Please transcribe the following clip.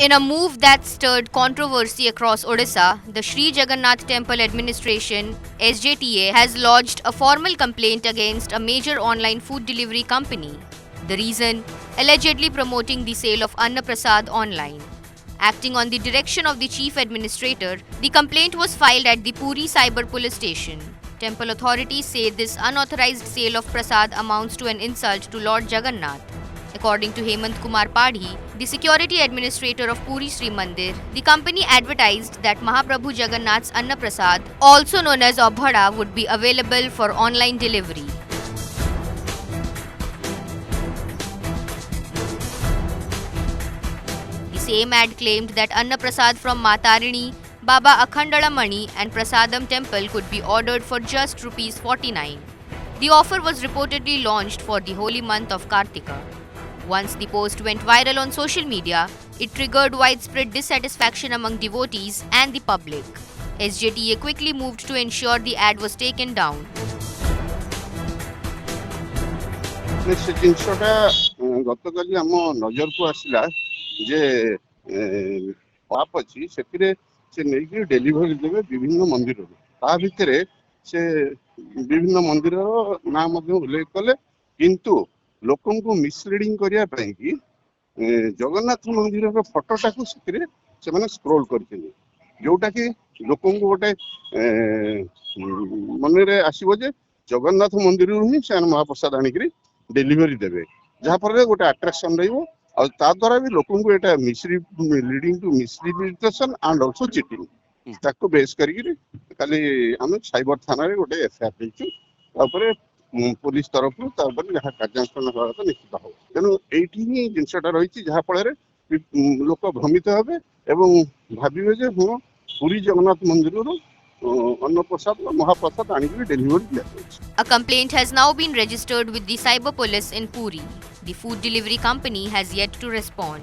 In a move that stirred controversy across Odisha, the Sri Jagannath Temple Administration (SJTA) has lodged a formal complaint against a major online food delivery company. The reason? Allegedly promoting the sale of Anna Prasad online. Acting on the direction of the chief administrator, the complaint was filed at the Puri Cyber Police Station. Temple authorities say this unauthorized sale of Prasad amounts to an insult to Lord Jagannath. According to Hemant Kumar Padhi, the security administrator of Puri Sri Mandir, the company advertised that Mahaprabhu Jagannath's Anna Prasad, also known as Abhada, would be available for online delivery. The same ad claimed that Anna Prasad from Matarini, Baba Akhandalamani and Prasadam temple could be ordered for just Rs 49. The offer was reportedly launched for the holy month of Kartika. Once the post went viral on social media, it triggered widespread dissatisfaction among devotees and the public. SJTA quickly moved to ensure the ad was taken down. ସେ ଜିନିଷଟା ଗତକାଲି ଆମ ନଜରକୁ ଆସିଲା ଯେ ପାପ ଅଛି ସେଥିରେ ସେ ନେଇକି ଡେଲିଭରି ଦେବେ ବିଭିନ୍ନ ମନ୍ଦିରରୁ ତା ଭିତରେ ସେ ବିଭିନ୍ନ ମନ୍ଦିରର ନାଁ ମଧ୍ୟ ଉଲ୍ଲେଖ କଲେ କିନ୍ତୁ ଲୋକଙ୍କୁ ମିସଲିଡିଂ କରିବା ପାଇଁ କି ଜଗନ୍ନାଥ ମନ୍ଦିରର ଫଟୋଟାକୁ ସେଥିରେ ସେମାନେ ସ୍କ୍ରୋଲ କରିଛନ୍ତି ଯୋଉଟା କି ଲୋକଙ୍କୁ ଗୋଟେ ମନରେ ଆସିବ ଯେ ଜଗନ୍ନାଥ ମନ୍ଦିରରୁ ହିଁ ସେମାନେ ମହାପ୍ରସାଦ ଆଣିକିରି ଡେଲିଭରି ଦେବେ ଯାହାଫଳରେ ଗୋଟେ ଆଟ୍ରାକ୍ସନ ରହିବ ଆଉ ତା ଦ୍ୱାରା ବି ଲୋକଙ୍କୁ ଏଇଟା leading to misrepresentation and also cheating ତାକୁ ବେସ୍ କରିକିରି କାଲି ଆମେ ସାଇବର ଥାନାରେ ଗୋଟେ ଏଫଆଇଆର ଦେଇଛୁ ତାପରେ ପୋଲିସ ତରଫରୁ ତା ଉପରେ ଯାହା କାର୍ଯ୍ୟାନୁଷ୍ଠାନ ହେବା କଥା ନିଶ୍ଚିତ ହବ ତେଣୁ ଏଇଠି ହିଁ ଜିନିଷଟା ରହିଛି ଯାହାଫଳରେ ଲୋକ ଭ୍ରମିତ ହେବେ ଏବଂ ଭାବିବେ ଯେ ହଁ ପୁରୀ ଜଗନ୍ନାଥ ମନ୍ଦିରରୁ A complaint has now been registered with the Cyber Police in Puri. The food delivery company has yet to respond.